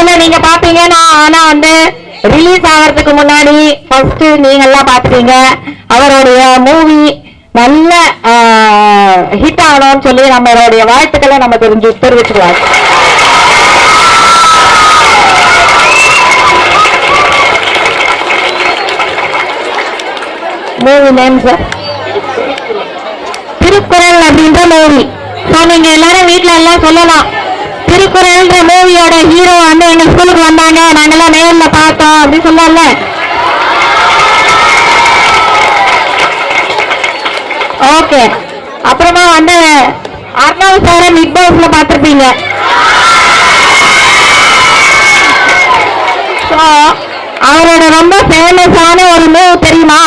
அதுல நீங்க பாப்பீங்கன்னா ஆனா வந்து ரிலீஸ் ஆகிறதுக்கு முன்னாடி ஃபர்ஸ்ட் நீங்க எல்லாம் பாத்துட்டீங்க. அவருடைய மூவி நல்ல ஹிட் ஆகணும்னு சொல்லி நம்மளுடைய வாழ்த்துக்களை நம்ம தெரிவிச்சுக்கலாம். மூவி நேம் சார் திருக்குறள் அப்படின்ற மூவி. நீங்க எல்லாரும் வீட்டுல எல்லாம் சொல்லலாம், திருக்குறள்ன்ற மூவியோட ஹீரோ வந்து எங்க ஸ்கூலுக்கு வந்தாங்க, நாங்கெல்லாம் நேர்ல பார்த்தோம் அப்படின்னு சொல்லல. ஓகே. அப்புறமா வந்து அர்ணவ் சார பிக் பாஸ்ல பார்த்திருப்பீங்க. அவரோட ரொம்ப ஃபேமஸான ஒரு மூவ் தெரியுமா?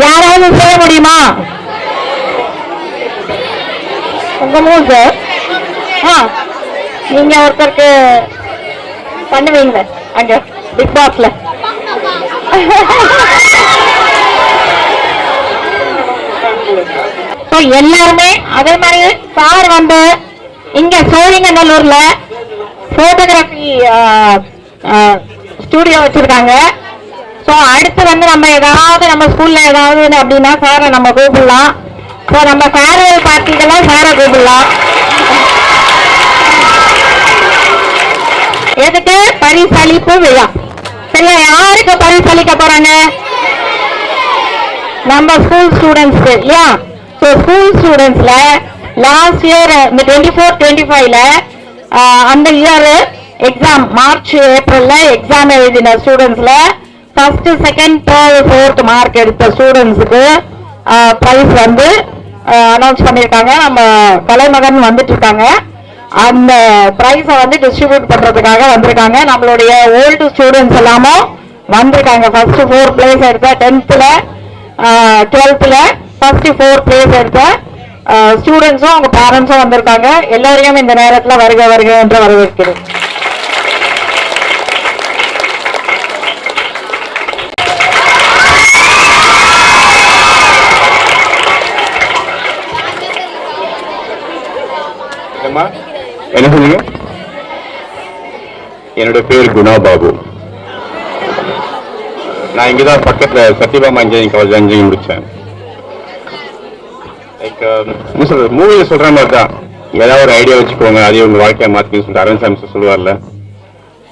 யாராவது செய்ய முடியுமா? உங்க மூவ் சார் நீங்க ஒருத்தருக்கு பண்ணுவீங்க அங்க பிக் பாஸ்ல. எல்லாருமே அதே மாதிரி சார் வந்து இங்க சோழிங்கநல்லூர்ல போட்டோகிராஃபி ஸ்டூடியோ வச்சிருக்காங்க. ஸோ அடுத்து வந்து நம்ம ஏதாவது நம்ம ஸ்கூல்ல ஏதாவது அப்படின்னா சாரை நம்ம கூப்பிடலாம். ஸோ நம்ம ஃபேர்வெல் பார்ட்டிக்கெல்லாம் சாரை கூப்பிடலாம். எதுக்கு? பரிசளிப்பு விழா. சரியா? யாருக்கு பரிசளிக்க போறாங்க? நம்ம ஸ்கூல் ஸ்டூடெண்ட்ஸ்க்கு இல்லையா? ஸோ ஸ்கூல் ஸ்டூடெண்ட்ஸ்ல லாஸ்ட் இயர் இந்த 24-25ல அந்த இயர் எக்ஸாம் மார்ச் ஏப்ரல்ல எக்ஸாம் எழுதின ஸ்டூடெண்ட்ஸ்ல first second third fourth mark எடுத்த ஸ்டூடெண்ட்ஸுக்கு பிரைஸ் வந்து அனௌன்ஸ் பண்ணியிருக்காங்க. நம்ம கலைமகன் வந்துட்டு இருக்காங்க. அந்த பிரைஸை வந்து டிஸ்ட்ரிபியூட் பண்றதுக்காக வந்திருக்காங்க. நம்மளுடைய ஓல்டு ஸ்டூடெண்ட்ஸ் எல்லாமும் வந்திருக்காங்க. ஃபர்ஸ்ட் 4th பிளேஸ் எடுத்த 10th 12th first 4th place எடுத்த ஸ்டூடெண்ட்ஸும் அவங்க பேரண்ட்ஸும் வந்திருக்காங்க. எல்லோரையும் இந்த நேரத்தில் வருக வருக என்று வரவேற்கிறேன். என்ன சொன்னீங்க? என்னோட பேர் குணா பாபு. நான் இங்கதான் பக்கத்துல சத்யபாமா இன்ஜினியரிங் காலேஜ் இன்ஜினியரிங் முடிச்சேன். லைக் மூவில சொல்ற மாதிரி தான், ஏதாவது ஒரு ஐடியா வச்சுக்கோங்க, அதே உங்க வாழ்க்கையை மாத்தின்னு சொல்லிட்டு அரவிந்த் சாமி சொல்லுவார்ல,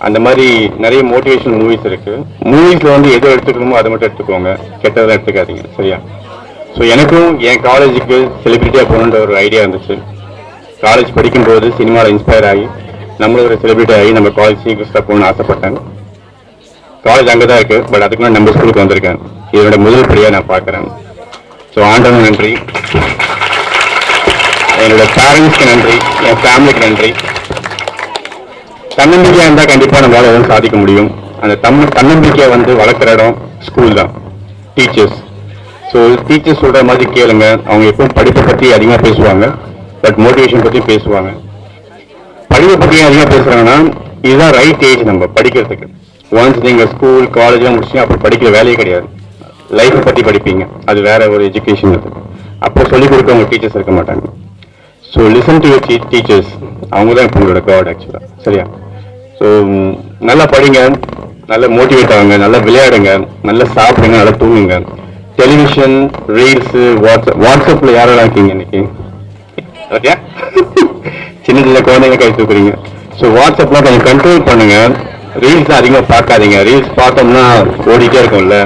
அந்த மாதிரி நிறைய மோட்டிவேஷனல் மூவிஸ் இருக்கு. மூவிஸ்ல வந்து எதோ எடுத்துக்கணுமோ அதை மட்டும் எடுத்துக்கோங்க, கெட்டதெல்லாம் எடுத்துக்காதீங்க. சரியா? ஸோ எனக்கும் என் காலேஜுக்கு செலிபிரிட்டியா போகணுன்ற ஒரு ஐடியா இருந்துச்சு. காலேஜ் படிக்கும்போது சினிமாவில் இன்ஸ்பயர் ஆகி நம்மளும் ஒரு செலிபிரிட்டி ஆகி நம்ம காலேஜ் சீக்கிரஸ்டாக போகணும்னு ஆசைப்பட்டேன். காலேஜ் அங்கே தான் இருக்கு, பட் அதுக்கு நான் நம்ம ஸ்கூலுக்கு வந்திருக்கேன். இதோட முதல் படியாக நான் பார்க்குறேன். ஸோ ஆண்டவனுக்கு நன்றி, என்னோட பேரண்ட்ஸ்க்கு நன்றி, என் ஃபேமிலிக்கு நன்றி. தன்னம்பிக்கையாக இருந்தால் கண்டிப்பாக நம்மளால் எதுவும் சாதிக்க முடியும். அந்த தன்னம்பிக்கையை வந்து வளர்க்குற இடம் ஸ்கூல் தான், டீச்சர்ஸ். ஸோ டீச்சர்ஸ் சொல்கிற மாதிரி கேளுங்க. அவங்க எப்பவும் படிப்பை பற்றி அதிகமாக பேசுவாங்க, பட் மோட்டிவேஷன் பற்றி பேசுவாங்க. படிப்பை பற்றி அதிகமாக பேசுகிறாங்கன்னா இதுதான் ரைட் ஏஜ் நம்ம படிக்கிறதுக்கு. ஒன்ஸ் நீங்கள் ஸ்கூல் காலேஜ்லாம் முடிச்சுங்க அப்புறம் படிக்கிற வேலையே கிடையாது. லைஃப்பை பற்றி படிப்பீங்க, அது வேற ஒரு எஜுகேஷன். அது அப்போ சொல்லிக் கொடுக்க உங்கள் டீச்சர்ஸ் இருக்க மாட்டாங்க. So listen to your teachers. அவங்க தான் இப்போ உங்களோட காட் ஆக்சுவலாக. சரியா? ஸோ நல்லா படிங்க, நல்லா மோட்டிவேட் ஆகுங்க, நல்லா விளையாடுங்க, நல்லா சாப்பிடுங்க, நல்லா தூங்குங்க. டெலிவிஷன், ரீல்ஸு, வாட்ஸ்அப்பில் யாரெல்லாம் இருக்கீங்க இன்னைக்கு? ஓகே, சின்ன சின்ன குழந்தைங்க கை தூக்குறீங்க. ஸோ வாட்ஸ்அப்லாம் கொஞ்சம் கண்ட்ரோல் பண்ணுங்க. ரீல்ஸ் அதிகமாக பார்க்காதீங்க. ரீல்ஸ் பார்த்தோம்னா ஓடிட்டே இருக்கும்ல,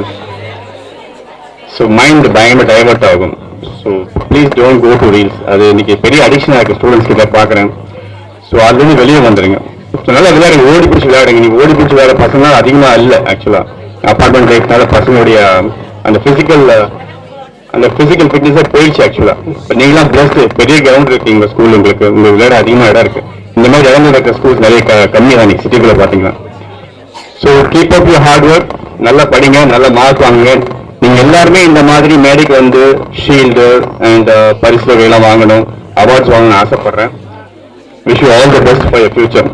ஸோ மைண்ட் பயங்கர டைவர்ட் ஆகும். So please don't go to reels. அது இன்னைக்கு பெரிய அடிக்ஷனாக இருக்குது ஸ்டூடெண்ட்ஸ் கிட்ட பார்க்குறேன். ஸோ அதுலேருந்து வெளியே வந்துடுங்க. ஸோ நல்லா விளையாடுங்க, ஓடி பிடிச்சி விளையாடுங்க. நீங்கள் ஓடி பிடிச்சி விளையாட பசங்க அதிகமாக இல்லை ஆக்சுவலாக. அப்பார்ட்மெண்ட் லைஃப்னால பசங்களுடைய அந்த பிசிக்கல் ஃபிட்னஸே போயிடுச்சு ஆக்சுவலாக. இப்போ நீங்களாம் பிளஸ்ட் பெரிய கிரவுண்ட் இருக்கு எங்கள் ஸ்கூல், உங்களுக்கு உங்கள் விளையாட அதிகமாக இடம் இருக்கு. இந்த மாதிரி இடம் இருக்கிற ஸ்கூல்ஸ் நிறைய கம்மி தான் நீங்கள் சிட்டிக்குள்ளே பார்த்தீங்கன்னா. So keep up your hard work. நல்லா படிங்க, நல்ல மார்க் வாங்குங்க. நீங்கள் எல்லாருமே இந்த மாதிரி மேடைக்கு வந்து ஷீல்டு அண்ட் பரிசு வகையெல்லாம் வாங்கணும், அவார்ட்ஸ் வாங்கணும்னு ஆசைப்படுறேன். Wish you all the best for your future.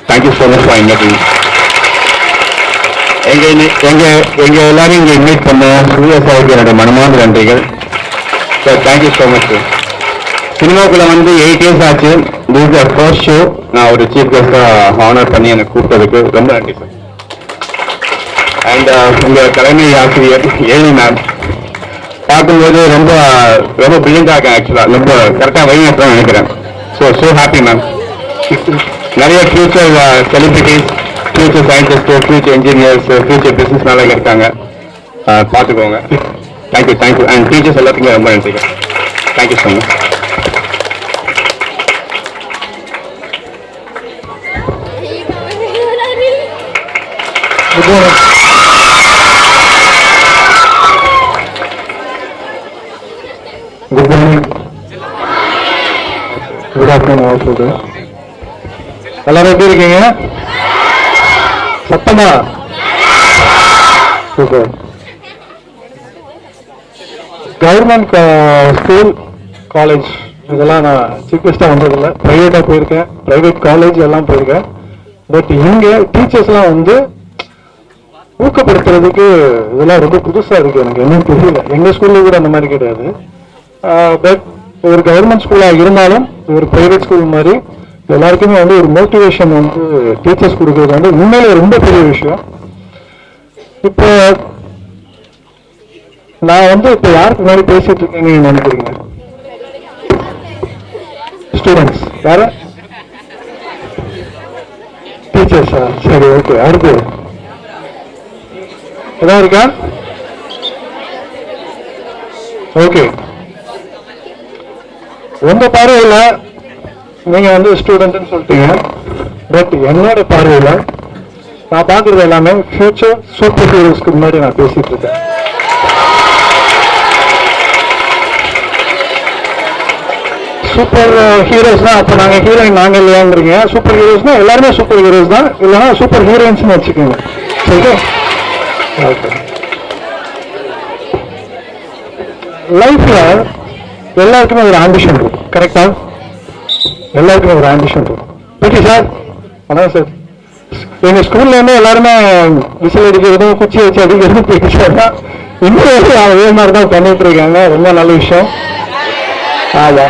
Thank you so much for inviting. எங்க எல்லாரும் இங்கே இன்வைட் பண்ண சூர்யா சாருக்கு என்னோட மனமார்ந்த நன்றிகள் sir. Thank you so much sir. சினிமாக்குள்ள வந்து 8 இயர்ஸ் ஆச்சு. This is the first show. நான் ஒரு சீஃப் கெஸ்டா ஹானர் பண்ணி எனக்கு கூப்பிட்டதுக்கு ரொம்ப நன்றி சார். அண்ட் உங்க தலைமை ஆசிரியர் ஏழி மேம் பார்க்கும்போது ரொம்ப ரொம்ப பிரில்லியண்டா இருக்கேன். ஆக்சுவலா ரொம்ப கரெக்டா வழிநடத்துறேன் நினைக்கிறேன். So happy ma'am. நிறைய future celebrities, future scientist, future engineers, future business மேல இருக்காங்க. பார்த்துக்கோங்க. தேங்க்யூ. அண்ட் டீச்சர்ஸ் எல்லாத்துக்குமே ரொம்ப நன்றி. Thank you so much. Good morning. Good morning. Good afternoon also. எல்லாரும் எப்படி இருக்கீங்க? சத்தமா? சூப்பர். கவர்மெண்ட் ஸ்கூல், காலேஜ் இதெல்லாம் நான் சீஃப் கெஸ்டா வந்ததில்லை. பிரைவேட்டா போயிருக்கேன், பிரைவேட் காலேஜ் எல்லாம் போயிருக்கேன். பட் இங்க டீச்சர்ஸ்லாம் வந்து ஊக்கப்படுத்துறதுக்கு இதெல்லாம் ரொம்ப புதுசா இருக்கு. எனக்கு என்னன்னு தெரியல. எங்க ஸ்கூல்ல கூட அந்த மாதிரி கிடையாது. பட் ஒரு கவர்மெண்ட் ஸ்கூலா இருந்தாலும் ஒரு பிரைவேட் ஸ்கூல் மாதிரி எல்லாருக்குமே வந்து ஒரு மோட்டிவேஷன் வந்து டீச்சர்ஸ் கொடுக்கறது வந்து உண்மையிலே ரொம்ப பெரிய விஷயம். இப்போ நான் வந்து இப்போ யாருக்கு முன்னாடி பேசிட்டு இருக்கேன்னு நீங்க நினைக்கிறீங்க? ஸ்டூடெண்ட்ஸ் யார? டீச்சர்ஸா? சரி, ஓகே. அடுத்து ஏதாவது இருக்கா? ஓகே. உங்க பார்வையில நீங்க வந்து ஸ்டூடெண்ட்னு சொல்லிட்டீங்க. பட் என்னோட பார்வையில நான் பாக்குறது எல்லாமே ஃபியூச்சர் சூப்பர் ஹீரோஸ்க்கு முன்னாடி நான் பேசிட்டு இருக்கேன். சூப்பர் ஹீரோஸ்னா அப்ப நாங்க ஹீரோயின் நாங்க இல்லையாங்கிறீங்க. சூப்பர் ஹீரோஸ்னா எல்லாருமே சூப்பர் ஹீரோஸ் தான், இல்லைன்னா சூப்பர் ஹீரோயின்ஸ் வச்சுக்கோங்க. சரியா? லைஃப்ல எல்லாருக்குமே ஒரு ஆம்பிஷன் இருக்கும். கரெக்டா? எல்லாருக்குமே ஒரு ஆம்பிஷன் இருக்கும். Okay sir. வணக்கம் சார். எங்க ஸ்கூல்ல இருந்து எல்லாருமே விசில் அடிக்கிறதும் குச்சி வச்சு அடிக்கிறதும் டீச்சர் தான். இன்னும் அதே மாதிரி தான் பண்ணிட்டு இருக்காங்க. ரொம்ப நல்ல விஷயம். ஆமா.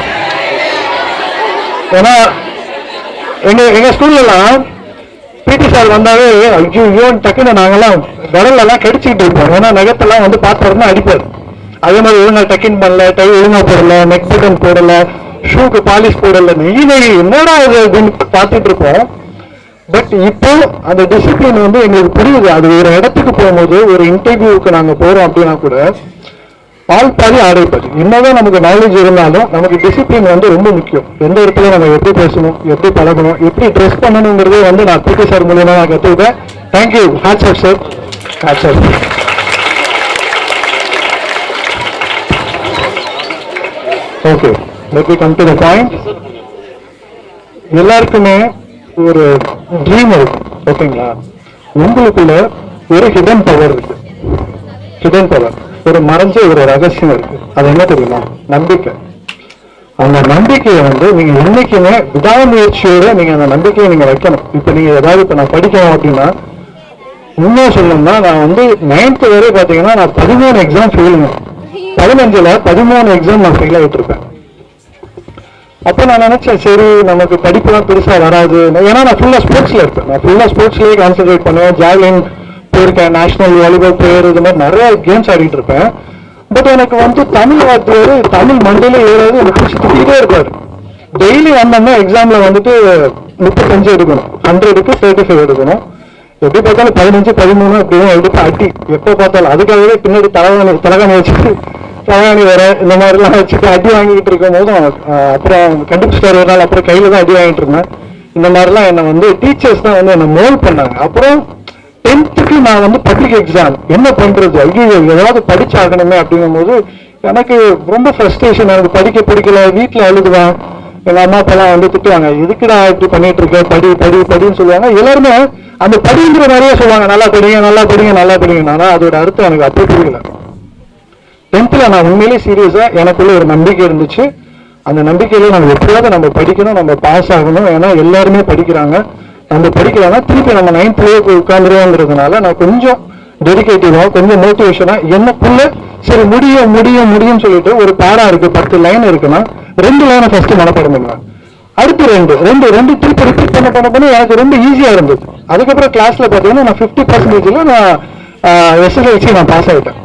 ஏன்னா எங்க ஸ்கூல்லலாம் பிடி சார் வந்தாவே ஐயோ டக்குன்னு நாங்கெல்லாம் விரலெல்லாம் கடிச்சுக்கிட்டு இருப்போம். ஏன்னா நகத்தெல்லாம் வந்து பாத்திரம் அடிப்பாரு. அதே மாதிரி ஒழுங்கா டக்கின் பண்ணல, டை ஒழுங்கா போடல, நெக் பட்டன் போடல, ஷூக்கு பாலிஷ் போடல, என்னடா இது அப்படின்னு பார்த்துட்டு இருப்போம். பட் இப்போ அந்த டிசிப்ளின் வந்து எங்களுக்கு புரியுது. அது ஒரு இடத்துக்கு போகும்போது ஒரு இன்டர்வியூக்கு நாங்க போறோம் அப்படின்னா கூட ஆள் பாதி ஆடை பாதி. என்னதான் நமக்கு நாலேஜ் இருந்தாலும் நமக்கு டிசிப்ளின் வந்து ரொம்ப முக்கியம். எந்த இடத்துல நம்ம எப்படி பேசணும், எப்படி பழகணும், எப்படி ட்ரெஸ் பண்ணணுங்கிறதே வந்து நான் பிடி சார் மூலியமா நான் கற்றுக்கிட்டேன். Thank you. Hats off sir. Hats off. Okay, let me come to the point. எல்லாருக்குமே ஒரு ட்ரீம் இருக்கு. ஓகேங்களா? உங்களுக்குள்ள ஒரு ஹிடன் பவர் இருக்கு. ஹிடன் பவர், ஒரு மறைஞ்ச ஒரு ரகசியம் இருக்கு. அது என்ன தெரியுமா? நம்பிக்கை. அந்த நம்பிக்கையை வந்து நீங்க என்னைக்குமே விடாமுயற்சியோட நீங்க அந்த நம்பிக்கையை நீங்க வைக்கணும். இப்ப நீங்க ஏதாவது இப்ப நான் படிக்கணும் அப்படின்னா உண்மையா சொல்லணும்னா நான் வந்து 9th வரை பாத்தீங்கன்னா நான் 13 எக்ஸாம் ஃபெயிலுங்க. 15ல 13 எக்ஸாம் நான் ஃபெயில் ஆகிட்டு இருப்பேன். அப்ப நான் நினைச்சேன் சரி நமக்கு படிப்புலாம் பெருசா வராது. ஏன்னா நான் ஃபுல்லா ஸ்போர்ட்ஸ்ல இருப்பேன். நான் ஃபுல்லா ஸ்போர்ட்ஸ்லயே கான்சென்ட்ரேட் பண்ணுவேன். ஜாவ்லின் போயிருக்கேன், நேஷனல் வாலிபால் பிளேயர், இது மாதிரி நிறைய கேம்ஸ் ஆடிட்டு இருப்பேன். பட் எனக்கு வந்து தமிழ் வாத்தியாரு தமிழ் மண்டையில ஏறாது. எனக்கு பிடிச்சி திட்டே இருப்பாரு. டெய்லி வந்தோம்னா எக்ஸாம்ல வந்துட்டு 35 எடுக்கணும், 100க்கு 35 எடுக்கணும். எப்படி பார்த்தாலும் 15, 13 அப்படின்னு எடுத்து அடி எப்போ பார்த்தாலும். அதுக்காகவே பின்னாடி தலகாணி வச்சுட்டு தலைவாணி வேற இந்த மாதிரிலாம் வச்சுட்டு அடி வாங்கிட்டு இருக்கும் போதும் அப்புறம் கண்டுபிடிச்சிட்டாரு ஒரு நாள். அப்புறம் கையில தான் அடி வாங்கிட்டு இருந்தேன். இந்த மாதிரிலாம் என்னை வந்து டீச்சர்ஸ் தான் வந்து என்னை மோல்ட் பண்ணாங்க. அப்புறம் 10th நான் வந்து பப்ளிக் எக்ஸாம் என்ன பண்றது, ஐயோ ஏதாவது படிச்சாகணுமே அப்படிங்கும் போது எனக்கு ரொம்ப ஃப்ரஸ்ட்ரேஷன். எனக்கு படிக்க பிடிக்கல, வீட்டுல அழுதுவேன். எங்க அம்மா அப்பெல்லாம் வந்து திட்டுவாங்க, எதுக்குடா இப்படி பண்ணிட்டு இருக்க, படி படி படின்னு சொல்லுவாங்க. எல்லாருமே அந்த படிங்கிற நிறைய சொல்லுவாங்க, நல்லா படிங்க நல்லா படிங்க நல்லா படிங்க. ஆனா அதோட அர்த்தம் எனக்கு அப்போ புரியல. 10th நான் உண்மையிலேயே சீரியஸா எனக்குள்ள ஒரு நம்பிக்கை இருந்துச்சு. அந்த நம்பிக்கையில நம்ம எப்படியாவது நம்ம படிக்கணும், நம்ம பாஸ் ஆகணும். ஏன்னா எல்லாருமே படிக்கிறாங்க, நம்ம படிக்கிறாங்க. திருப்பி நம்ம 9thலயே உட்காந்துருவோங்கிறதுனால நான் கொஞ்சம் டெடிகேட்டிவா கொஞ்சம் மோட்டிவேஷனா எனக்குள்ள சரி முடியும் முடியும் முடியும்னு சொல்லிட்டு ஒரு பேரா இருக்கு, 10 லைன் இருக்குன்னா 2 லைனை ஃபர்ஸ்ட் மனப்பாடம் பண்ணுவேன். அடுத்து ரெண்டு திருப்பி ரிப்பீட் பண்ண எனக்கு ரொம்ப ஈஸியா இருந்தது. அதுக்கப்புறம் கிளாஸ்ல பாத்தீங்கன்னா நான் 50% நான் எஸ்எஸ்எல்சி நான் பாஸ் ஆயிட்டேன்.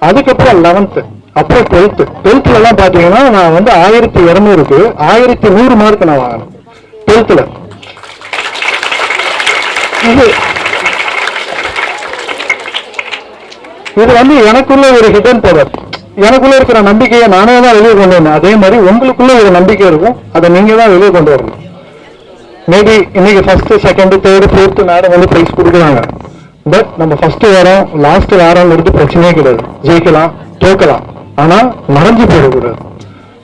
அதுக்கப்புறம் 11th, அப்புறம் 12th எல்லாம் பாத்தீங்கன்னா நான் வந்து 1200க்கு 1100 மார்க் நான் வாங்கினேன் 12th. இது வந்து எனக்குள்ள ஒரு ஹிடன் பவர், எனக்குள்ள இருக்கிற நம்பிக்கையை நானே தான் வெளியே கொண்டு வந்தேன். அதே மாதிரி உங்களுக்குள்ள ஒரு நம்பிக்கை இருக்கும், அதை நீங்க தான் வெளியே கொண்டு வரணும். மேபி இன்னைக்கு first, second, third, fourth madam வந்து பிரைஸ் கொடுக்குறாங்க. பட் நம்ம ஃபர்ஸ்ட் வாரம் லாஸ்ட் வாரம்ங்கிறது பிரச்சனையே கிடையாது. ஜெயிக்கலாம், தோக்கலாம், ஆனா மறைஞ்சு போயிடக்கூடாது.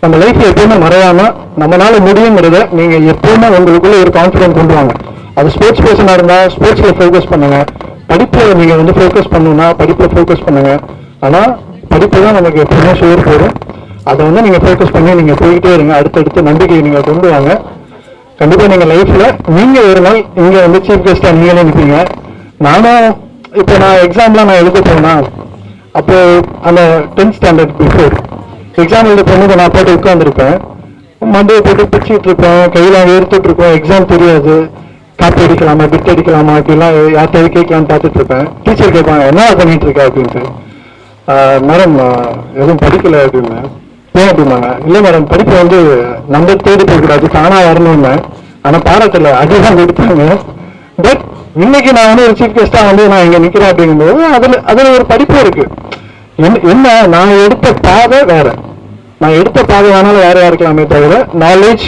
நம்ம லைஃப்ல எப்பவுமே மறையாம நம்மளால முடியுங்கிறத நீங்க எப்பவுமே உங்களுக்குள்ள ஒரு கான்பிடன்ஸ் கொண்டு வாங்க. அது ஸ்போர்ட்ஸ் பர்சனா இருந்தா ஸ்போர்ட்ஸ்ல ஃபோக்கஸ் பண்ணுங்க. படிப்புல நீங்க வந்து ஃபோக்கஸ் பண்ணணும்னா படிப்புல ஃபோக்கஸ் பண்ணுங்க. ஆனா படிப்பு தான் நமக்கு எப்பவுமே சோறு போடும். அதை வந்து நீங்க ஃபோக்கஸ் பண்ணி நீங்க போயிட்டே இருங்க. அடுத்தடுத்து நம்பிக்கையை நீங்க கொண்டு வாங்க. கண்டிப்பா நீங்க லைஃப்ல நீங்க ஒரு நாள் இங்க வந்து சீஃப் கெஸ்டா நீங்களே நிற்பீங்க. நானும் இப்போ நான் எக்ஸாம்லாம் நான் எழுத போனா, அப்போ அந்த 10th ஸ்டாண்டர்ட் பிஃபோர் எக்ஸாம் எழுத போகும்போது நான் போட்டு உட்காந்துருப்பேன். மண்டையை போட்டு பிடிச்சிட்டு இருப்பேன், கையில எடுத்துட்டு இருப்பேன். எக்ஸாம் தெரியாது, காப்பி அடிக்கலாமா பிட் அடிக்கலாமா அப்படிலாம் யார்கிட்ட கேட்கலான்னு பார்த்துட்டு இருப்பேன். டீச்சர் கேட்பாங்க என்ன பண்ணிட்டு இருக்கா அப்படின்ட்டு. மேடம் எதுவும் படிக்கல அப்படின்னு. ஏன் அப்படின்னாங்க. இல்லை மேடம் படிப்பு வந்து நம்ம தேடி போகக்கூடாது, தானா வரணும்னு. ஆனா பாராட்டல, அதுதான் கொடுத்தாங்க. பட் இன்னைக்கு நான் வந்து ஒரு சீஃப் கெஸ்டா வந்து நான் இங்க நிக்கிறேன் அப்படிங்கும்போது அதுல ஒரு படிப்பு இருக்கு. என்ன நான் எடுத்த பாதை வேற, நான் எடுத்த பாதை வேணாலும் வேற இருக்கலாமே தவிர நாலேஜ்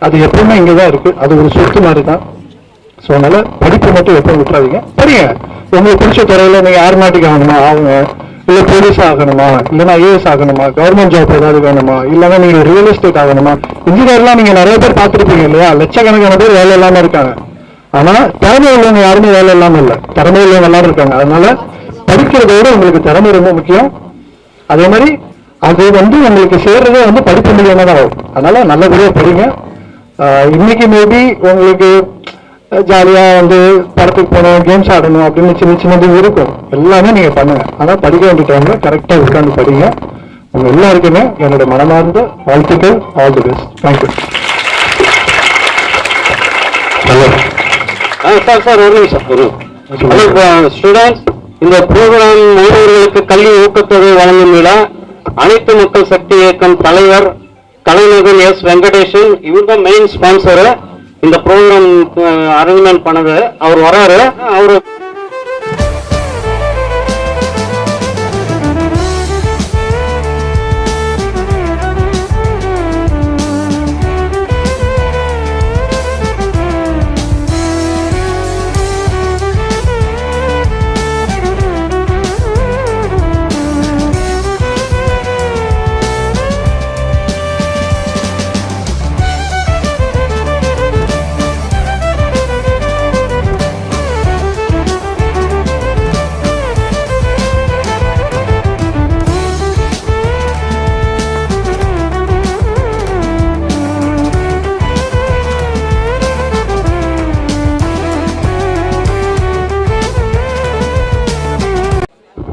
அது எப்பவுமே இங்கதான் இருக்கு. அது ஒரு சொத்து மாதிரி தான். ஸோ அதனால படிப்பு மட்டும் எப்பவும் விட்டுறாதீங்க, படிங்க. உங்களுக்கு பிடிச்ச துறையில நீங்க ஏரோநாட்டிக் ஆகணுமா ஆகுங்க, இல்ல போலீஸ் ஆகணுமா, இல்லைன்னா ஐஏஎஸ் ஆகணுமா, கவர்மெண்ட் ஜாப் ஏதாவது வேணுமா, இல்லைன்னா நீங்க ரியல் எஸ்டேட் ஆகணுமா. இன்ஜினியர்லாம் நீங்க நிறைய பேர் பார்த்துருப்பீங்க இல்லையா, லட்சக்கணக்கான பேர் வேலை இல்லாம இருக்காங்க. ஆனா திறமை உள்ளவங்க யாருமே வேலை இல்லாம இல்லை, திறமை உள்ளவங்க எல்லாரும் இருக்காங்க. அதனால படிக்கிறத விட உங்களுக்கு திறமை ரொம்ப முக்கியம். அதே மாதிரி அது வந்து உங்களுக்கு சேர்றதே வந்து படிப்பு மூலியமா தான் ஆகும். அதனால நல்லபடியா படிங்க. இன்னைக்கு மேபி உங்களுக்கு ஜாலியா வந்து படத்துக்கு போகணும், கேம்ஸ் ஆடணும் அப்படின்னு சின்ன சின்னது இருக்கும். எல்லாமே நீங்க பண்ணுங்க. ஆனா படிக்க வேண்டிய டைம்ல கரெக்டா உட்காந்து படிங்க. உங்க எல்லாருக்குமே என்னோட மனமார்ந்த வாழ்த்துக்கள். All the best. Thank you. Hello sir ஒரு நிமிஷம். ஹலோ ஸ்டூடெண்ட்ஸ், இந்த ப்ரோக்ராம் மாணவர்களுக்கு கல்வி ஊக்கத்தொகை வழங்கும் விழா அனைத்து மக்கள் சக்தி இயக்கம் தலைவர் கலைஞர் எஸ் வெங்கடேஷன், இவர் தான் மெயின் ஸ்பான்சரு. இந்த ப்ரோக்ராம் அரேஞ்ச்மெண்ட் பண்ணது அவர் வராரு. அவரு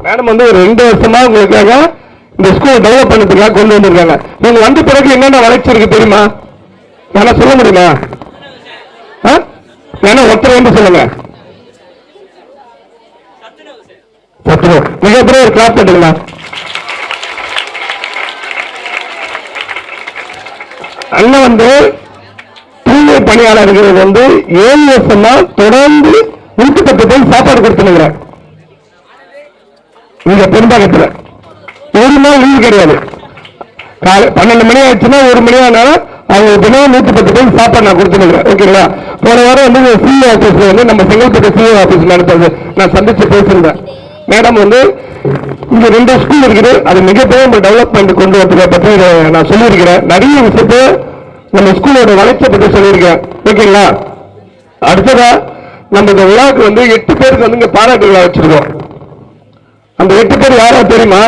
மேடம் வந்து ஒரு 2 வருஷமா உங்களுக்காக இந்த ஸ்கூல் டெவலப் பண்ணதுக்காக கொண்டு வந்திருக்காங்க. நீங்க வந்த பிறகு என்னென்ன வளர்ச்சி இருக்கு தெரியுமா? ஏன்னா சொல்ல முடியுமா? ஏன்னா ஒருத்தர் வந்து சொல்லுங்க. மிகப்பெரிய ஒரு கிளாஸ் எடுக்கலாம். அண்ணன் வந்து தூய்மை பணியாளர்கள் வந்து 7 வருஷமா தொடர்ந்து 110 பேர் சாப்பாடு கொடுத்துனுங்கிறேன். இங்க பெரும்பாக்கத்துல ஒரு நாள் லீவு கிடையாது. காலை 12 மணி ஆயிடுச்சுன்னா 1 மணி ஆனாலும் அவங்க தினம் 110 பேர் சாப்பாடு நான் கொடுத்துருக்கேன். ஓகேங்களா? போன வாரம் வந்து சிஓ ஆபீஸ்ல வந்து நம்ம செங்கல்பட்டு சிஓ ஆபீஸ் நடந்தது நான் சந்திச்சு பேசியிருந்தேன். மேடம் வந்து இங்க 2 ஸ்கூல் இருக்குது, அது மிகப்பெரிய நம்ம டெவலப்மெண்ட் கொண்டு வரதுக்கு பற்றி நான் சொல்லியிருக்கிறேன். நிறைய விஷயத்த நம்ம ஸ்கூலோட வளர்ச்சியை பற்றி சொல்லியிருக்கேன். ஓகேங்களா? அடுத்ததா நம்ம இந்த விழாவுக்கு வந்து 8 பேருக்கு வந்து இங்க பாராட்டு விழா வச்சிருக்கோம். அந்த 8 பேர் யாரா தெரியுமா?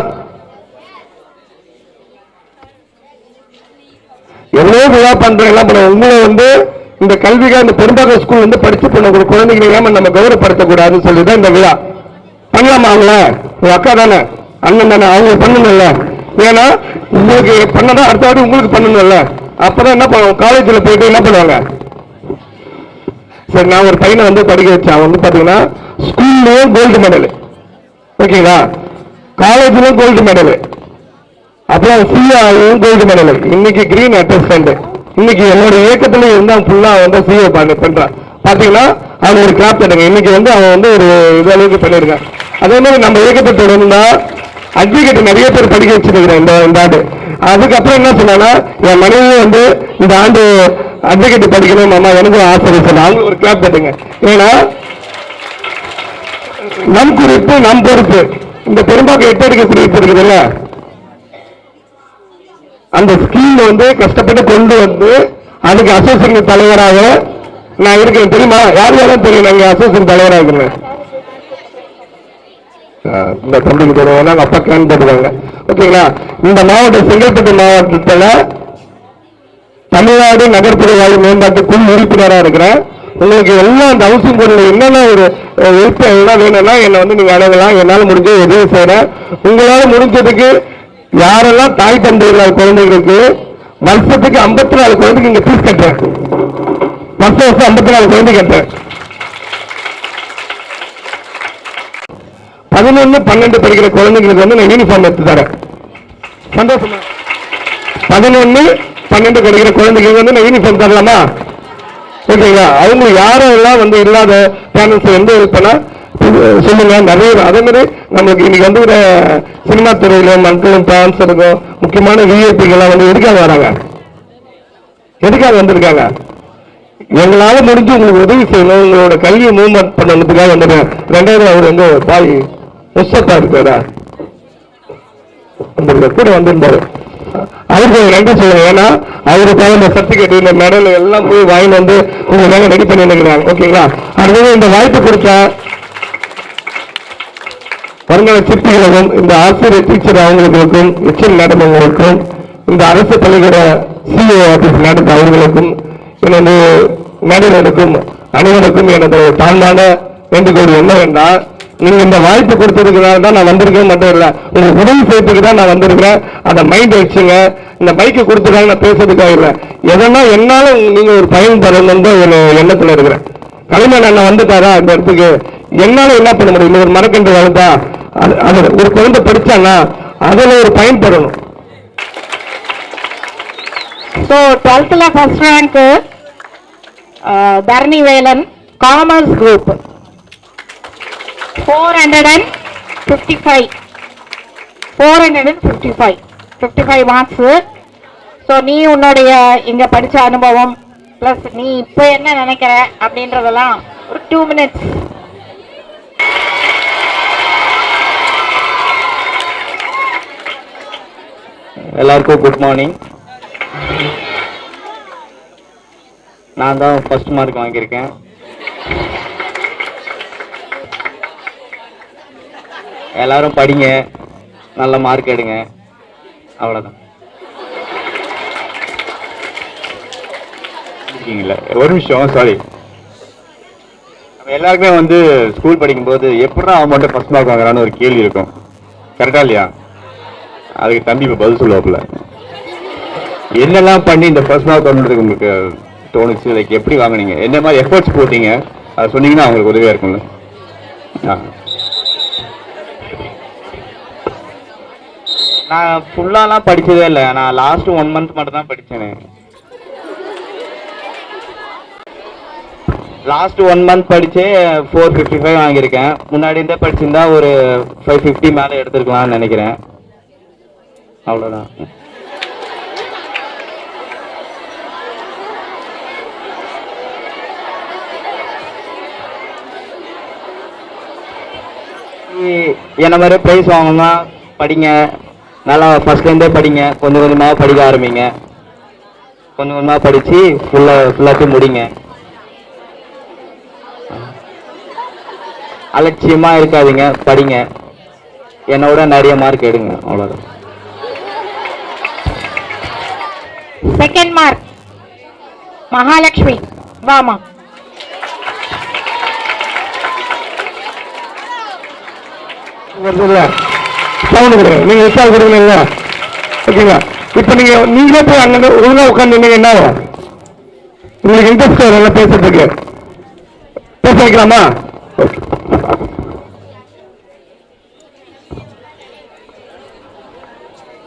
எவ்வளவு விழா பண்றோம், எல்லாம் பண்ண உங்களை வந்து இந்த கல்விக்காக இந்த பெரும்பாக்கம் ஸ்கூல் வந்து படிச்சு பண்ண ஒரு குழந்தைகளை இல்லாம நம்ம கௌரவப்படுத்தக்கூடாதுன்னு சொல்லிதான் இந்த விழா பண்ணலாமா? அவங்கள உங்க அக்கா தானே, அண்ணன் தானே, அவங்க பண்ணணும்ல. ஏன்னா உங்களுக்கு பண்ணதான் அடுத்த வாட்டி உங்களுக்கு பண்ணணும்ல. அப்பதான் என்ன பண்ணுவோம், காலேஜ்ல போயிட்டு என்ன பண்ணுவாங்க. சரி, நான் ஒரு பையனை வந்து படிக்க வச்சேன். அவன் வந்து பாத்தீங்கன்னா ஸ்கூல்லயும் கோல்டு மெடல், ஓகேங்களா, காலேஜ்லயும் கோல்டு மெடல், அப்புறம் சிஏயும் கோல்டு மெடல், இன்னைக்கு கிரீன் அட்டஸ்டன்ட். இன்னைக்கு என்னோட இயக்கத்துல இருந்தா ஃபுல்லா வந்து சிஏ பண்றான். பாத்தீங்கன்னா அவன் ஒரு கிளாப் தட்டுங்க. இன்னைக்கு வந்து அவன் வந்து ஒரு இது அளவுக்கு பண்ணிருக்கான். அதே மாதிரி நம்ம இயக்கத்தை தொடர்ந்தா அட்வொகேட் நிறைய பேர் படிக்க வச்சிருக்கிறேன் இந்த ஆண்டு. அதுக்கப்புறம் என்ன சொன்னா, என் மனைவி வந்து இந்த ஆண்டு அட்வொகேட் படிக்கணும் மாமா, எனக்கு ஆசை சொன்ன. அவங்களுக்கு ஒரு கிளாப் தட்டுங்க. ஏன்னா நம் குறிப்பு நம் பொறுப்பு. இந்த பெரும்பாக்கம் 8 அடுக்கு குறிப்பு இருக்குதுல்ல, அந்த ஸ்கீம் வந்து கஷ்டப்பட்டு கொண்டு வந்து அதுக்கு அசோசியேஷன் தலைவராக நான் இருக்கிறேன். தெரியுமா? யார் யாரும் தெரியும் நாங்க அசோசியேஷன் தலைவராக இருக்கிறேன். இந்த தம்பிக்கு தெரியும், அப்பா கேன் போட்டுவாங்க, ஓகேங்களா. இந்த மாவட்டம் செங்கல்பட்டு மாவட்டத்தில் தமிழ்நாடு நகர்ப்புற வாழ் மேம்பாட்டு குழு உறுப்பினராக இருக்கிறேன். உங்களுக்கு எல்லாம் அந்த ஹவுசிங் போர்டில் என்னென்ன ஒரு விருப்பம் எல்லாம் வேணும்னா என்னை வந்து நீங்க அணுகலாம். என்னால் முடிஞ்ச உதவி செய்யறேன். உங்களால் முடிஞ்சதுக்கு யாரெல்லாம் தாய் தந்தை இல்லாத குழந்தைகளுக்கு வருஷத்துக்கு 54 குழந்தைக்கு இங்க ஃபீஸ் கட்டுறேன். வருஷம் 54 குழந்தை கட்டுறேன். 11, 12 படிக்கிற குழந்தைங்களுக்கு வந்து நான் யூனிஃபார்ம் எடுத்து தரேன். சந்தோஷமா? 11, 12 படிக்கிற குழந்தைங்களுக்கு வந்து நான் யூனிஃபார்ம் தரலாமா? ஓகேங்களா. அவங்க யாரெல்லாம் வந்து இல்லாத பேரண்ட்ஸ் எந்த ஹெல்ப் பண்ணா சொல்லுங்க. நிறைய அதே மாதிரி நம்மளுக்கு இன்னைக்கு வந்து சினிமா துறையில மக்களும் ஸ்பான்சருக்கும் முக்கியமான விஐபிகள்லாம் வந்து எதுக்காக வராங்க, எதுக்காக வந்திருக்காங்க? எங்களால முடிஞ்சு உங்களுக்கு உதவி செய்யணும், உங்களோட கல்வியை மூவ்மெண்ட் பண்ணதுக்காக வந்துடுறேன். 2வது அவர் வந்து பாய் முஸ்தபா இருக்காரா கூட வந்திருந்தாரு. அவருக்கு நன்றி சொல்லுங்க. ஏன்னா அவருக்காக இந்த சர்டிபிகேட் இந்த மெடல் எல்லாம் போய் வாங்கி வந்து உங்களுக்காக ரெடி பண்ணி நினைக்கிறாங்க, ஓகேங்களா. அடுத்தது இந்த வாய்ப்பு கொடுத்த வருங்கால சிற்பிகளுக்கும் இந்த ஆசிரியர் டீச்சர் அவங்களுக்கும் எச்எல் மேடம் அவங்களுக்கும் இந்த அரசு பள்ளிக்கூட சிஓ ஆபீஸ் மேடம் அவர்களுக்கும் எனது மேடர்களுக்கும் அனைவருக்கும் எனது தாழ்ந்தான வேண்டுகோள் என்னவென்றால், நீங்க இந்த வாய்ப்பு கொடுத்ததுக்குனால தான் நான் வந்திருக்கேன் மட்டும் இல்லை, உங்களுக்கு உதவி செய்யறதுக்கு தான் நான் வந்திருக்கிறேன். அதை மைண்ட் வச்சுங்க. இந்த பைக்கை கொடுத்துருக்காங்க நான் பேசுறதுக்காக இல்லை, எதனா என்னால நீங்க ஒரு பயன் தரணும் தான் எண்ணத்துல இருக்கிறேன். கலைஞர் அண்ணன் வந்துட்டாரா இந்த இடத்துக்கு, என்னால என்ன பண்ண முடியும்? ஒரு மரக்கன்று வளர்த்தா அது ஒரு குழந்தை படிச்சானா அதுல ஒரு பயன்படணும். So 12th first rank Dharani Velan, Commerce Group, 455 marks. So நீ உன்னுடைய இங்க படிச்ச அனுபவம் பிளஸ் நீ இப்ப என்ன நினைக்கிற அப்படின்றதெல்லாம் ஒரு 2 minutes. எல்லாருக்கும் குட் மார்னிங். நான் தான் ஃபர்ஸ்ட் மார்க் வாங்கியிருக்கேன். எல்லாரும் படிங்க, நல்ல மார்க் எடுங்க, அவ்வளோதான். ஒரு விஷயம், சாரி, நம்ம எல்லாருக்குமே வந்து ஸ்கூல் படிக்கும்போது எப்படிதான் அவன் மட்டும் ஃபர்ஸ்ட் மார்க் வாங்குறான்னு ஒரு கேள்வி இருக்கும். கரெக்டா இல்லையா? அதுக்கு தம்பி இப்போ பதில் சொல்லுவாப்புல. என்னெல்லாம் பண்ணி இந்த ஃபர்ஸ்ட் மார்க் வாங்குறதுக்கு உங்களுக்கு தோணுச்சு? லைக் எப்படி வாங்கினீங்க, என்ன மாதிரி எஃபர்ட்ஸ் போட்டீங்க, அதை சொன்னீங்கன்னா அவங்களுக்கு உதவியா இருக்கும்ல. நான் ஃபுல்லாலாம் படிச்சதே இல்லை. நான் லாஸ்ட் 1 month மட்டும் தான் படித்தேன். லாஸ்ட் 1 month படிச்சே 455 வாங்கியிருக்கேன். முன்னாடி இருந்தே படிச்சிருந்தா ஒரு 550 மேலே எடுத்துருக்கலாம்னு நினைக்கிறேன். அவ்வளோதான். என்ன மாதிரி ப்ரைஸ் வாங்கணும்னா படிங்க, நல்லா ஃபர்ஸ்ட்லேருந்தே படிங்க, கொஞ்சம் கொஞ்சமாக படிக்க ஆரம்பிங்க, கொஞ்சம் கொஞ்சமாக படித்து ஃபுல்லாத்தையும் முடிங்க. அலட்சியமாக இருக்காதீங்க, படிங்க, என்னோட நிறைய மார்க் எடுங்க, அவ்வளோதான். Second mark Mahalakshmi, வாமா. நீங்க எக்ஸாம் கொடுக்கல, ஓகேங்களா? இப்ப நீங்களே போய் அங்க ஒழுங்கா உட்காந்து என்ன ஆகும்? உங்களுக்கு இன்ட்ரெஸ்ட் நல்லா பேசுறதுக்கு பேச வைக்கலாமா? ஓகே.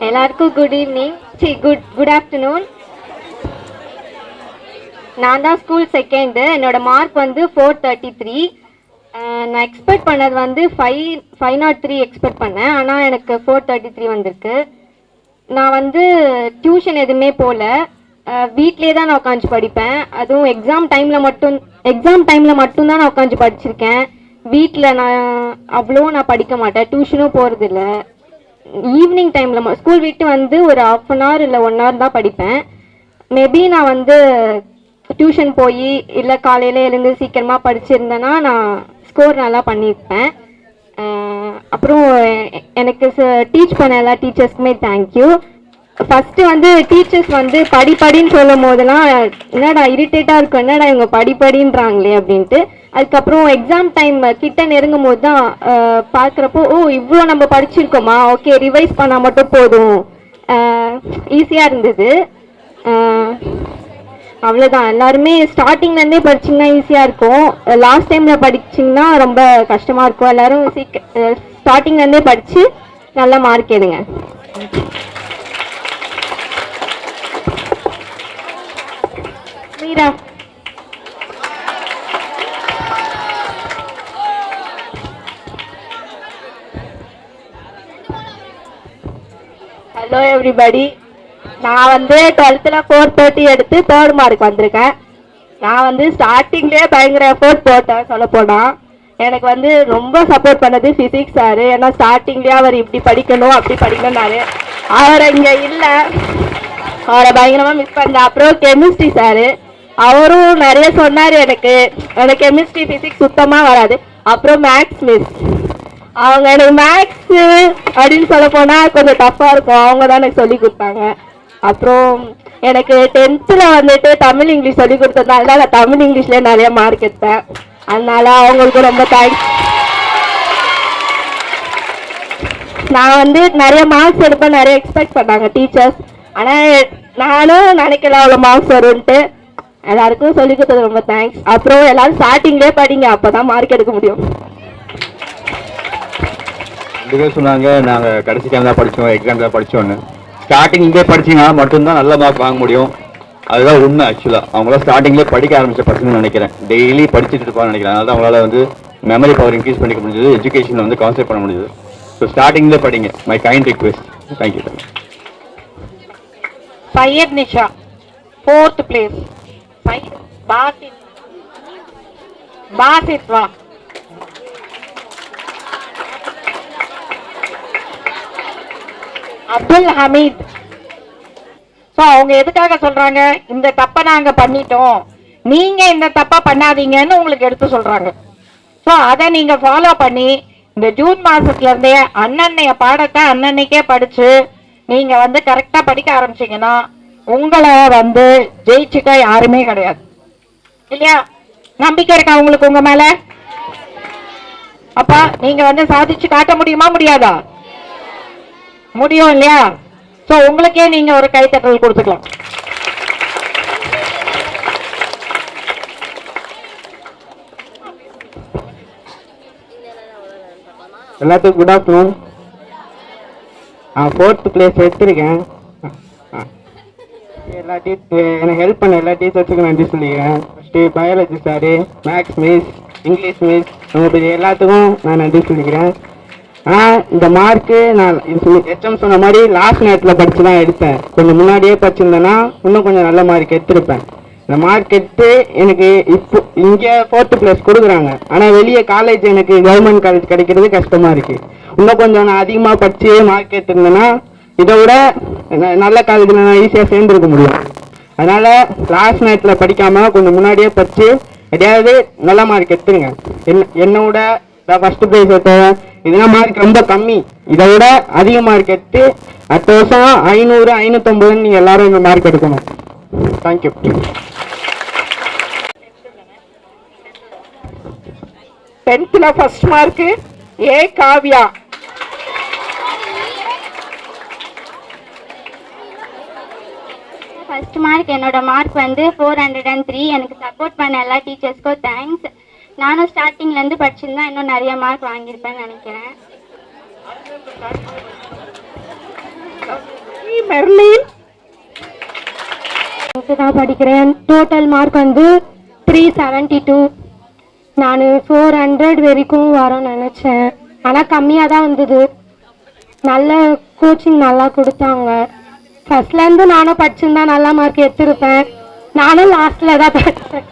எல்லாருக்கும் குட் ஈவினிங், குட் ஆஃப்டர்நூன். நான் தான் ஸ்கூல் செகண்டு. என்னோட மார்க் வந்து 433. நான் எக்ஸ்பெக்ட் பண்ணது வந்து 503 எக்ஸ்பெக்ட் பண்ணேன். ஆனால் எனக்கு 433 வந்திருக்கு. நான் வந்து டியூஷன் எதுவுமே போகல, வீட்லேயே தான் நான் உட்காந்து படிப்பேன். அதுவும் எக்ஸாம் டைமில் மட்டும்தான் நான் உட்காந்து படிச்சிருக்கேன். வீட்டில் நான் அவ்வளோ படிக்க மாட்டேன், டியூஷனும் போகிறதில்ல. ஈவினிங் டைமில் ஸ்கூல் விட்டு வந்து ஒரு 1/2 hour இல்லை 1 hour தான் படிப்பேன். மேபி நான் வந்து டியூஷன் போய் இல்லை காலையில் எழுந்து சீக்கிரமாக படிச்சிருந்தேன்னா நான் ஸ்கோர் நல்லா பண்ணியிருப்பேன். அப்புறம் எனக்கு டீச் பண்ண எல்லா டீச்சர்ஸ்க்குமே தேங்க்யூ. ஃபஸ்ட்டு வந்து டீச்சர்ஸ் வந்து படின்னு சொல்லும் போதெல்லாம் என்னடா இரிட்டேட்டாக இருக்கும், என்னடா இவங்க படின்றாங்களே அப்படின்ட்டு. அதுக்கப்புறம் எக்ஸாம் டைம் கிட்ட நெருங்கும் போது தான் பார்க்குறப்போ இவ்வளோ நம்ம படிச்சிருக்கோமா, ஓகே ரிவைஸ் பண்ணால் மட்டும் போதும், ஈஸியாக இருந்தது. அவ்வளோதான். எல்லாருமே ஸ்டார்டிங்லேருந்தே படிச்சிங்கன்னா ஈஸியாக இருக்கும், லாஸ்ட் டைமில் படிச்சிங்கன்னா ரொம்ப கஷ்டமாக இருக்கும். எல்லோரும் ஸ்டார்டிங்லேருந்தே படித்து நல்ல மார்க் எடுங்க. மீரா. Hello everybody. நான் வந்து 12th 430 எடுத்து 3rd மார்க் வந்திருக்கேன். நான் வந்து ஸ்டார்டிங்லேயே பயங்கர எஃபோர்ட் போட்டேன். சொல்ல போனால் எனக்கு வந்து ரொம்ப சப்போர்ட் பண்ணது ஃபிசிக்ஸ் சார். ஏன்னா ஸ்டார்டிங்லேயே அவர் இப்படி படிக்கணும் அப்படி படிக்கணும்னாரு. அவர் இங்கே இல்லை, அவரை பயங்கரமாக மிஸ் பண்ணேன். அப்புறம் கெமிஸ்ட்ரி சார், அவரும் நிறைய சொன்னார். எனக்கு கெமிஸ்ட்ரி ஃபிசிக்ஸ் சுத்தமாக வராது. அப்புறம் மேக்ஸ் மிஸ், அவங்க எனக்கு மேக்ஸு அப்படின்னு சொல்ல போனால் கொஞ்சம் டஃப்பாக இருக்கும், அவங்க தான் எனக்கு சொல்லி கொடுத்தாங்க. அப்புறம் எனக்கு 10th வந்துட்டு தமிழ் இங்கிலீஷ் சொல்லி கொடுத்ததுனால நான் தமிழ் இங்கிலீஷ்லேயே நிறைய மார்க் எடுத்தேன். அதனால அவங்களுக்கு ரொம்ப தேங்க்ஸ். நான் வந்து நிறைய மார்க்ஸ் எடுப்பேன், நிறைய எக்ஸ்பெக்ட் பண்ணாங்க டீச்சர்ஸ். ஆனால் நானும் நினைக்கல அவ்வளோ மார்க்ஸ் வரும்ன்ட்டு. எல்லாருக்கும் சொல்லி கொடுத்தது ரொம்ப தேங்க்ஸ். அப்புறம் எல்லாரும் ஸ்டார்டிங்லேயே படிங்க, அப்போ தான் மார்க் எடுக்க முடியும். சொன்னாங்க நாங்கள் கடைசி டைம் தான் படித்தோம், எக்ஸாம் தான் படித்தோன்னு. ஸ்டார்டிங் இங்கே படிச்சிங்கன்னா மட்டும்தான் நல்ல மார்க் வாங்க முடியும். அதுதான் உண்மை. ஆக்சுவலாக அவங்களாம் ஸ்டார்டிங்லேயே படிக்க ஆரம்பித்த பசங்க நினைக்கிறேன், டெய்லி படிச்சுட்டு இருப்பான்னு நினைக்கிறேன். அதனால தான் அவங்களால வந்து மெமரி பவர் இன்க்ரீஸ் பண்ணிக்க முடிஞ்சது, எஜுகேஷனில் வந்து கான்சென்ட்ரேட் பண்ண முடியுது. ஸோ ஸ்டார்டிங்லேயே படிங்க. My kind request. Thank you. Syed Nisha 4th place. Basith வா. அப்துல் ஹமீத். ஸோ அவங்க எதுக்காக சொல்றாங்க, இந்த தப்பை நாங்க பண்ணிட்டோம், நீங்க இந்த தப்பா பண்ணாதீங்கன்னு உங்களுக்கு எடுத்து சொல்றாங்க. ஸோ அதை நீங்க ஃபாலோ பண்ணி இந்த ஜூன் மாசத்துல இருந்தே அன்னன்னைய பாடத்தை அன்னன்னைக்கே படிச்சு நீங்க வந்து கரெக்டா படிக்க ஆரம்பிச்சீங்கன்னா உங்களை வந்து ஜெயிச்சுக்க யாருமே கிடையாது, இல்லையா? நம்பிக்கை இருக்கா உங்களுக்கு உங்க மேல? அப்பா நீங்க வந்து சாதிச்சு காட்ட முடியுமா, முடியாதா? முடியும், இல்லையா? சோ உங்களுக்கே நீங்க ஒரு கைத்தட்டல் கொடுத்துக்கலாம். எல்லாத்துக்கும் குட் ஆஃப்டர்நூன். நான் 4th place எடுத்திருக்கேன். எனக்கு ஹெல்ப் பண்ண எல்லா டீச்சர்ஸுக்கும் நன்றி சொல்லிக்கிறேன். First biology sir, maths miss, English miss, உங்களுக்கு எல்லாத்துக்கும் நான் நன்றி சொல்லிக்கிறேன். ஆனால் இந்த மார்க்கு நான் ஹெச்எம் சொன்ன மாதிரி லாஸ்ட் நேரத்தில் படித்து தான் எடுத்தேன். கொஞ்சம் முன்னாடியே படிச்சிருந்தேன்னா இன்னும் கொஞ்சம் நல்ல மார்க் எடுத்திருப்பேன். இந்த மார்க் எடுத்து எனக்கு இப்போ இங்கே 4th place கொடுக்குறாங்க. ஆனால் வெளியே காலேஜ் எனக்கு கவர்மெண்ட் காலேஜ் கிடைக்கிறது கஷ்டமாக இருக்குது. இன்னும் கொஞ்சம் நான் அதிகமாக படித்து மார்க் எடுத்திருந்தேன்னா இதை விட நல்ல காலேஜில் நான் ஈஸியாக சேர்ந்துருக்க முடியும். அதனால் லாஸ்ட் நேரத்தில் படிக்காமல் கொஞ்சம் முன்னாடியே படித்து எதையாவது நல்ல மார்க் எடுத்துருங்க. என்னை விட நான் ஃபஸ்ட்டு ப்ரைஸ் எடுத்தேன், இதெல்லாம் மார்க் ரொம்ப கம்மி. இதை விட அதிக மார்க் எடுத்து அடுத்த வருஷம் 500 550 நீங்கள் எல்லாரும் இந்த மார்க் எடுக்கணும். தேங்க்யூ. 10th ஃபர்ஸ்ட் மார்க்கு ஏ காவ்யா. ஃபர்ஸ்ட் மார்க் என்னோட மார்க் வந்து 403. எனக்கு சப்போர்ட் பண்ண எல்லா டீச்சர்ஸ்க்கும் தேங்க்ஸ். நானும் ஸ்டார்டிங்லேருந்து படிச்சிருந்தா இன்னும் நிறைய மார்க் வாங்கியிருப்பேன்னு நினைக்கிறேன். தான் படிக்கிறேன். டோட்டல் மார்க் வந்து 372. நான் 400 வரைக்கும் வரும்னு நினச்சேன், ஆனால் கம்மியாக தான் வந்தது. நல்ல கோச்சிங் நல்லா கொடுத்தாங்க. ஃபர்ஸ்ட்லேருந்து நானும் படிச்சிருந்தா நல்லா மார்க் எடுத்திருப்பேன். நானும் லாஸ்ட்டில் தான் படித்தேன்,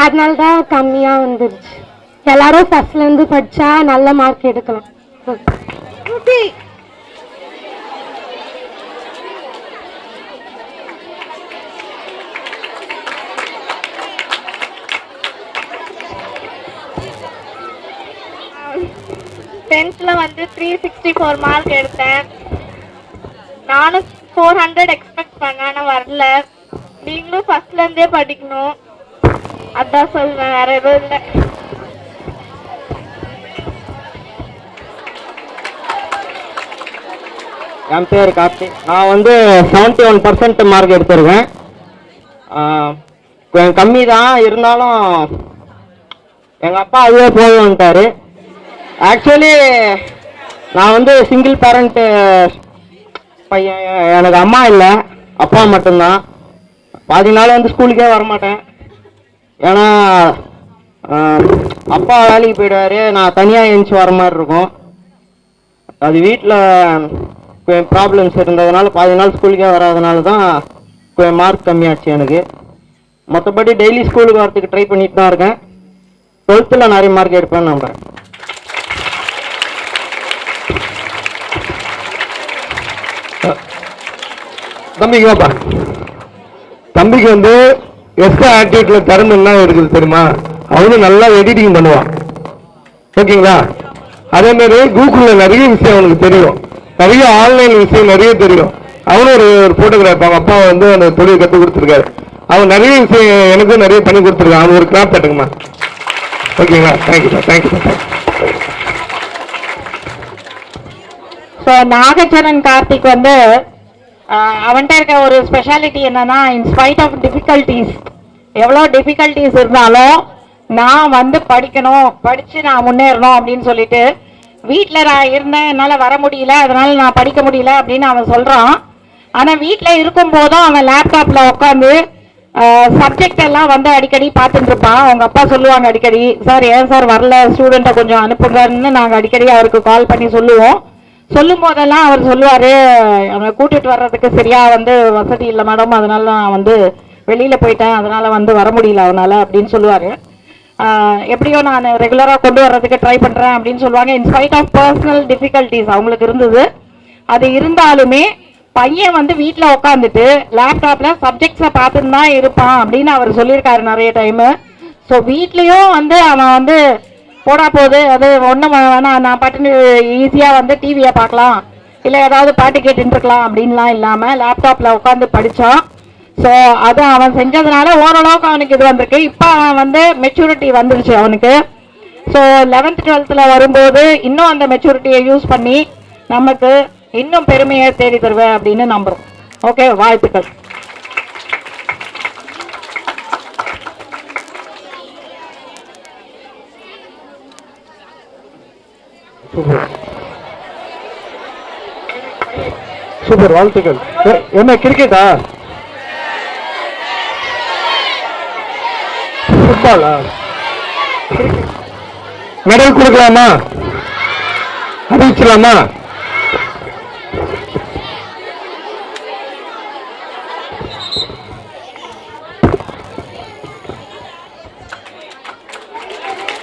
அதனால தான் கம்மியாக வந்துருச்சு. எல்லாரும் ஃபர்ஸ்ட்லேருந்து படித்தா நல்ல மார்க் எடுக்கலாம். டென்த்தில் வந்து 364 மார்க் எடுத்தேன். நானும் 400 எக்ஸ்பெக்ட் பண்ணேன், ஆனால் வரல. நீங்களும் ஃபர்ஸ்ட்லேருந்தே படிக்கணும், அதான் சொல்வேன், வேற எதுவும் இல்லை. என் பேர் கார்த்தி. நான் வந்து 71% மார்க் எடுத்திருக்கேன். கொஞ்சம் கம்மி தான், இருந்தாலும் எங்கள் அப்பா அதுவே போதும்ட்டாரு. ஆக்சுவலி நான் வந்து சிங்கிள் பேரண்ட்டு பையன். எனக்கு அம்மா இல்லை, அப்பா மட்டும்தான். பாதி நாள் வந்து ஸ்கூலுக்கே வரமாட்டேன், ஏன்னா அப்பா வேலைக்கு போயிடுவார், நான் தனியாக எழுந்துச்சி வர மாதிரி இருக்கும். அது வீட்டில் கொஞ்சம் ப்ராப்ளம்ஸ் இருந்ததுனால பாதி நாள் ஸ்கூலுக்கே வராதனால தான் கொஞ்சம் மார்க் கம்மியாச்சு எனக்கு. மற்றபடி டெய்லி ஸ்கூலுக்கு வரத்துக்கு ட்ரை பண்ணிட்டு தான் இருக்கேன். 12th நிறைய மார்க் எடுப்பேன்னு நம்புறேன். தம்பிக்கு வாப்பா. தம்பிக்கு வந்து எக்ஸ்ட்ரா ஆக்டிவிட்டில திறமை என்ன இருக்குது தெரியுமா? அவனும் நல்லா எடிட்டிங் பண்ணுவான், ஓகேங்களா? அதே மாதிரி கூகுள்ல நிறைய விஷயம் அவனுக்கு தெரியும், நிறைய ஆன்லைன் விஷயம் நிறைய தெரியும். அவனும் ஒரு போட்டோகிராஃபர், அவங்க அப்பா வந்து அந்த தொழில் கற்றுக் கொடுத்துருக்காரு. அவன் நிறைய விஷயம் எனக்கும் நிறைய பண்ணி கொடுத்துருக்கான். அவன் ஒரு கிளாப் தட்டுங்கம்மா, ஓகேங்களா? Thank you sir, thank you sir. So Nagacharan Karthik வந்து அவன்கிட்ட இருக்க ஒரு ஸ்பெஷாலிட்டி என்னன்னா, இன்ஸ்பைட் ஆஃப் டிஃபிகல்ட்டிஸ், எவ்வளோ டிஃபிகல்ட்டிஸ் இருந்தாலும் நான் வந்து படிக்கணும், படித்து நான் முன்னேறணும் அப்படின்னு சொல்லிட்டு வீட்டில் நான் இருந்தேன், என்னால் வர முடியல, அதனால நான் படிக்க முடியல அப்படின்னு அவன் சொல்கிறான். ஆனால் வீட்டில் இருக்கும் போதும் அவன் லேப்டாப்பில் உட்காந்து சப்ஜெக்ட் எல்லாம் வந்து அடிக்கடி பார்த்துட்டு இருப்பான். அவங்க அப்பா சொல்லுவாங்க அடிக்கடி, சார் ஏன் சார் வரல, ஸ்டூடெண்ட்டை கொஞ்சம் அனுப்புங்கன்னு நாங்கள் அடிக்கடி அவருக்கு கால் பண்ணி சொல்லுவோம். சொல்லும் போதெல்லாம் அவர் சொல்லுவார், அவனை கூட்டிகிட்டு வர்றதுக்கு சரியாக வந்து வசதி இல்லை மேடம், அதனால நான் வந்து வெளியில் போயிட்டேன், அதனால் வந்து வர முடியல அவனால் அப்படின்னு சொல்லுவார். எப்படியோ நான் ரெகுலராக கொண்டு வர்றதுக்கு ட்ரை பண்ணுறேன் அப்படின்னு சொல்லுவாங்க. இன்ஸ்பைட் ஆஃப் பர்சனல் டிஃபிகல்ட்டிஸ் அவங்களுக்கு இருந்தது. அது இருந்தாலுமே பையன் வந்து வீட்டில் உட்காந்துட்டு லேப்டாப்பில் சப்ஜெக்ட்ஸை பார்த்துன்னு தான் இருப்பான் அப்படின்னு அவர் சொல்லியிருக்காரு நிறைய டைமு. ஸோ வீட்லேயும் வந்து அவன் வந்து போடா போகுது, அது ஒன்றும் வேணாம், நான் பாட்டுன்னு ஈஸியாக வந்து டிவியை பார்க்கலாம், இல்லை ஏதாவது பாட்டு கேட்டுட்டு இருக்கலாம் அப்படின்லாம் இல்லாமல் லேப்டாப்பில் உட்காந்து படித்தான். ஸோ அது அவன் செஞ்சதுனால ஓரளவுக்கு அவனுக்கு இது வந்திருக்கு. இப்போ அவன் வந்து மெச்சூரிட்டி வந்துருச்சு அவனுக்கு. ஸோ 11th 12th வரும்போது இன்னும் அந்த மெச்சூரிட்டியை யூஸ் பண்ணி நமக்கு இன்னும் பெருமையை தேடி தருவேன் அப்படின்னு நம்புகிறோம். ஓகே, வாழ்த்துக்கள். சூப்பர், வாழ்த்துக்கள். என்ன கிரிக்கெட்டா, ஃபுட்பாலா? மெடல் கொடுக்கலாமா, அறிவிச்சலாமா?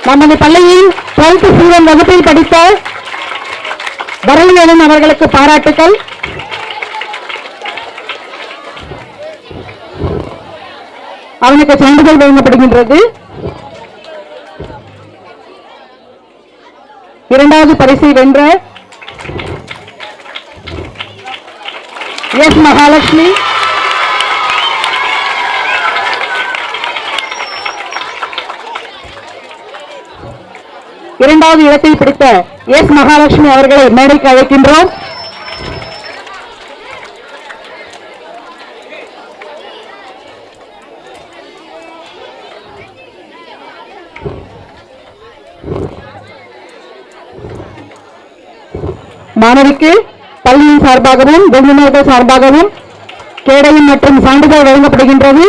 நமது பள்ளியில் 12th ஸ்டூடெண்ட் வகுப்பில் படித்த வரவேலன் அவர்களுக்கு பாராட்டுக்கள். அவனுக்கு சான்றிதழ் வழங்கப்படுகின்றது. 2வது பரிசை வென்ற எஸ் மகாலட்சுமி, 2வது இடத்தை பிடித்த எஸ் மகாலட்சுமி அவர்களை மேடைக்கு அழைக்கின்றோம். மாணவிக்கு பள்ளியின் சார்பாகவும் விருந்தினர்கள் சார்பாகவும் கேடயம் மற்றும் சான்றிதழ் வழங்கப்படுகின்றது.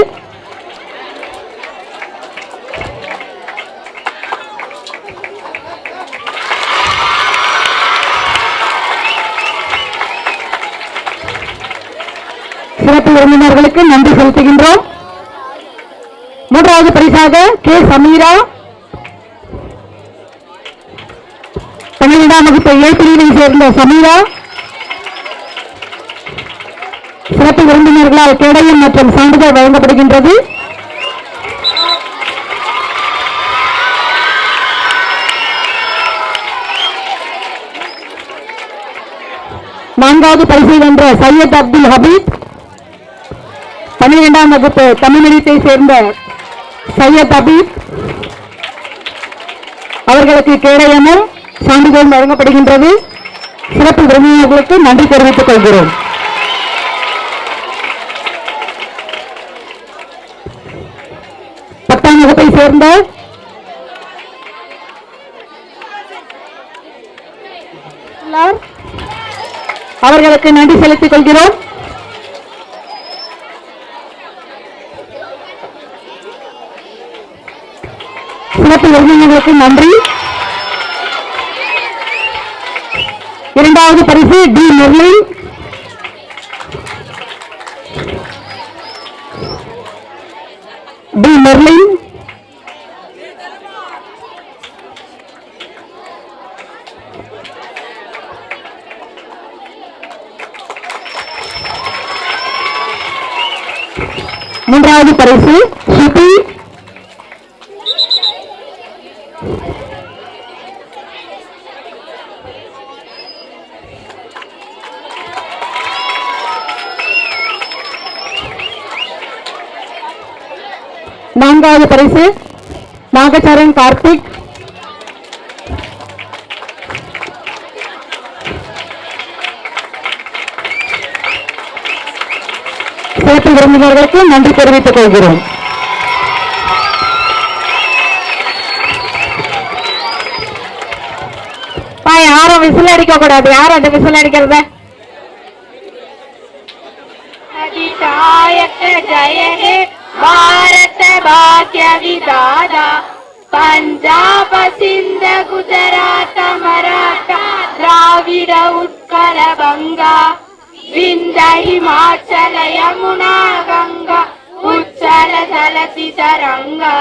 சிறப்பு விருந்தினர்களுக்கு நன்றி செலுத்துகின்றோம். மூன்றாவது பரிசாக கே சமீரா 12ஆம் வகுப்பு ஏ பிரிவை சேர்ந்த சமீரா சிறப்பு விருந்தினர்களால் கேடயம் மற்றும் சான்றிதழ் வழங்கப்படுகின்றது. நான்காவது பரிசை வென்ற சையத் அப்துல் ஹபீப் 12ஆம் வகுப்பு தமிழ் மீடியத்தை சேர்ந்த சையத் ஹபீப் அவர்களுக்கு கேடயமும் சான்றிதழும் வழங்கப்படுகின்றது. சிறப்பு விருந்தினர்களுக்கு நன்றி தெரிவித்துக் கொள்கிறோம். பத்தாம் வகுப்பை சேர்ந்த அவர்களுக்கு நன்றி செலுத்திக் கொள்கிறோம். சிறப்பு விருந்தினர்களுக்கு நன்றி. இரண்டாவது பரிசு டி மெர்லின் மூன்றாவது பரிசு ஷிபி நான்காவது பரிசு நாகச்சரன் கார்த்திக் சிறப்பு விருந்தினர்களுக்கு நன்றி தெரிவித்துக் கொள்கிறோம். யாரும் விசில் அடிக்க கூடாது. யார் அந்த விசில் அடிக்கிறத? जय हे भारत भाग्य विधाता पंजाब सिंध गुजरात मराठा द्राविड उत्कल बंगा विंध्य हिमाचल यमुना गंगा उच्चल जलति तरंगा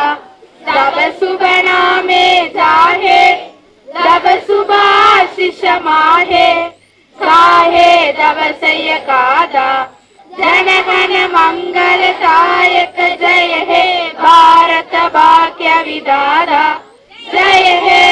तब शुभ नामे जाहे तब सुभाशिष माहे काहे दवसय कादा जनगण मंगल दायक जय हे भारत भाग्य विधाता जय हे